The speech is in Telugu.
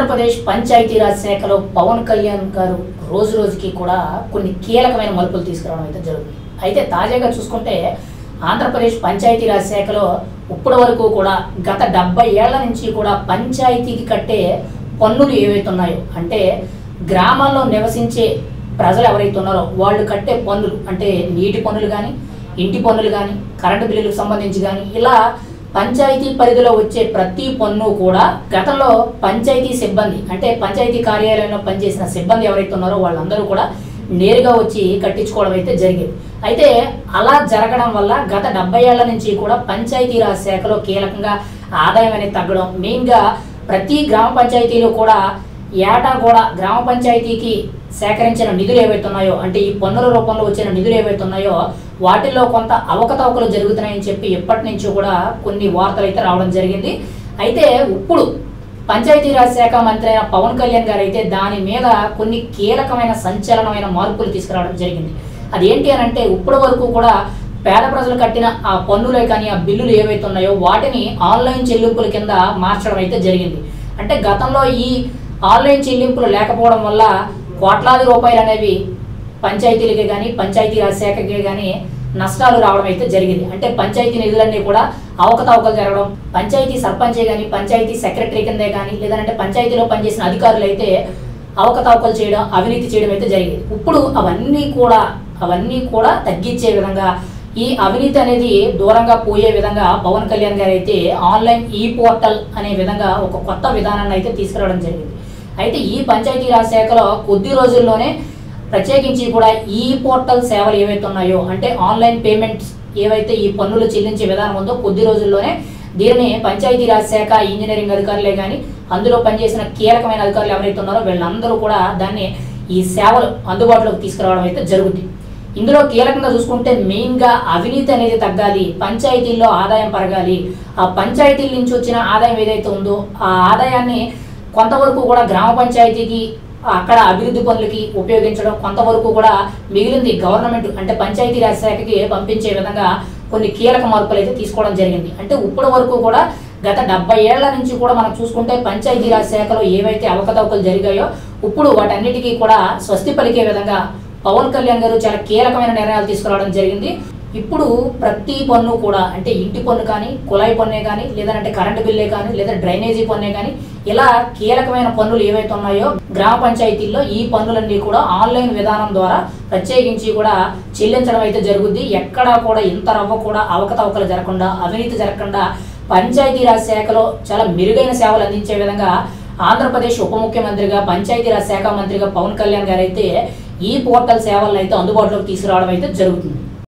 ఆంధ్రప్రదేశ్ పంచాయతీరాజ్ శాఖలో పవన్ కళ్యాణ్ గారు రోజు రోజుకి కూడా కొన్ని కీలకమైన మలుపులు తీసుకురావడం అయితే జరుగుతుంది. అయితే తాజాగా చూసుకుంటే ఆంధ్రప్రదేశ్ పంచాయతీరాజ్ శాఖలో ఇప్పటి వరకు కూడా గత 70 ఏళ్ల నుంచి కూడా పంచాయతీకి కట్టే పన్నులు ఏవైతే ఉన్నాయో, అంటే గ్రామాల్లో నివసించే ప్రజలు ఎవరైతే ఉన్నారో వాళ్ళు కట్టే పన్నులు, అంటే నీటి పన్నులు కానీ, ఇంటి పన్నులు కానీ, కరెంటు బిల్లులకు సంబంధించి కానీ, ఇలా పంచాయతీ పరిధిలో వచ్చే ప్రతి పన్ను కూడా గతంలో పంచాయతీ సిబ్బంది, అంటే పంచాయతీ కార్యాలయంలో పనిచేసిన సిబ్బంది ఎవరైతే ఉన్నారో వాళ్ళందరూ కూడా నేరుగా వచ్చి కట్టించుకోవడం అయితే జరిగింది. అయితే అలా జరగడం వల్ల గత 70 ఏళ్ల నుంచి కూడా పంచాయతీరాజ్ శాఖలో కీలకంగా ఆదాయం అనేది తగ్గడం, మెయిన్గా ప్రతి గ్రామ పంచాయతీలో కూడా ఏటా కూడా గ్రామ పంచాయతీకి సేకరించిన నిధులు ఏవైతే ఉన్నాయో, అంటే ఈ పన్నుల రూపంలో వచ్చిన నిధులు ఏవైతే ఉన్నాయో వాటిల్లో కొంత అవకతవకలు జరుగుతున్నాయని చెప్పి ఎప్పటి నుంచో కూడా కొన్ని వార్తలు అయితే రావడం జరిగింది. అయితే ఇప్పుడు పంచాయతీరాజ్ శాఖ మంత్రి అయిన పవన్ కళ్యాణ్ గారు అయితే దాని మీద కొన్ని కీలకమైన సంచలనమైన మార్పులు తీసుకురావడం జరిగింది. అదేంటి అని అంటే, ఇప్పటి వరకు కూడా పేద ప్రజలు కట్టిన ఆ పన్నులే కానీ, ఆ బిల్లులు ఏవైతే ఉన్నాయో వాటిని ఆన్లైన్ చెల్లింపుల కింద మార్చడం అయితే జరిగింది. అంటే గతంలో ఈ ఆన్లైన్ చెల్లింపులు లేకపోవడం వల్ల కోట్లాది రూపాయలు అనేవి పంచాయతీలకే కానీ, పంచాయతీరాజ్ శాఖకే కానీ నష్టాలు రావడం అయితే జరిగింది. అంటే పంచాయతీ నిధులన్నీ కూడా అవకతవకలు జరగడం, పంచాయతీ సర్పంచే కానీ, పంచాయతీ సెక్రటరీ కిందే కానీ, లేదంటే పంచాయతీలో పనిచేసిన అధికారులు అయితే అవకతవకలు చేయడం, అవినీతి చేయడం అయితే జరిగింది. ఇప్పుడు అవన్నీ కూడా తగ్గించే విధంగా, ఈ అవినీతి అనేది దూరంగా పోయే విధంగా పవన్ కళ్యాణ్ గారు అయితే ఆన్లైన్ ఈ పోర్టల్ అనే విధంగా ఒక కొత్త విధానాన్ని అయితే తీసుకురావడం జరిగింది. అయితే ఈ పంచాయతీరాజ్ శాఖలో కొద్ది రోజుల్లోనే ప్రత్యేకించి కూడా ఈ పోర్టల్ సేవలు ఏవైతే ఉన్నాయో, అంటే ఆన్లైన్ పేమెంట్స్ ఏవైతే ఈ పన్నులు చెల్లించే విధానం ఉందో కొద్ది రోజుల్లోనే దీనిని పంచాయతీరాజ్ శాఖ ఇంజనీరింగ్ అధికారులే కానీ, అందులో పనిచేసిన కీలకమైన అధికారులు ఎవరైతే ఉన్నారో వీళ్ళందరూ కూడా దాన్ని ఈ సేవలు అందుబాటులోకి తీసుకురావడం అయితే జరుగుతుంది. ఇందులో కీలకంగా చూసుకుంటే మెయిన్గా అవినీతి అనేది తగ్గాలి, పంచాయతీల్లో ఆదాయం పెరగాలి, ఆ పంచాయతీల నుంచి వచ్చిన ఆదాయం ఏదైతే ఉందో ఆ ఆదాయాన్ని కొంతవరకు కూడా గ్రామ పంచాయతీకి అక్కడ అభివృద్ధి పనులకి ఉపయోగించడం, కొంతవరకు కూడా మిగిలింది గవర్నమెంట్ అంటే పంచాయతీరాజ్ శాఖకి పంపించే విధంగా కొన్ని కీలక మార్పులు అయితే తీసుకోవడం జరిగింది. అంటే ఇప్పటి వరకు కూడా గత 70 ఏళ్ల నుంచి కూడా మనం చూసుకుంటే పంచాయతీరాజ్ శాఖలో ఏవైతే అవకతవకలు జరిగాయో ఇప్పుడు వాటన్నిటికీ కూడా స్వస్తి పలికే విధంగా పవన్ కళ్యాణ్ గారు చాలా కీలకమైన నిర్ణయాలు తీసుకురావడం జరిగింది. ఇప్పుడు ప్రతి పన్ను కూడా, అంటే ఇంటి పన్ను కానీ, కుళాయి పన్నే కానీ, లేదంటే కరెంటు బిల్లే కానీ, లేదా డ్రైనేజీ పన్నే కానీ, ఇలా కీలకమైన పన్నులు ఏవైతే ఉన్నాయో గ్రామ పంచాయతీల్లో ఈ పన్నులన్నీ కూడా ఆన్లైన్ విధానం ద్వారా ప్రత్యేకించి కూడా చెల్లించడం అయితే జరుగుద్ది. ఎక్కడా కూడా ఇంత రవ్వ కూడా అవకతవకలు జరగకుండా, అవినీతి జరగకుండా పంచాయతీరాజ్ శాఖలో చాలా మెరుగైన సేవలు అందించే విధంగా ఆంధ్రప్రదేశ్ ఉప ముఖ్యమంత్రిగా, పంచాయతీరాజ్ శాఖ మంత్రిగా పవన్ కళ్యాణ్ గారు అయితే ఈ పోర్టల్ సేవలను అయితే అందుబాటులోకి తీసుకురావడం అయితే జరుగుతుంది.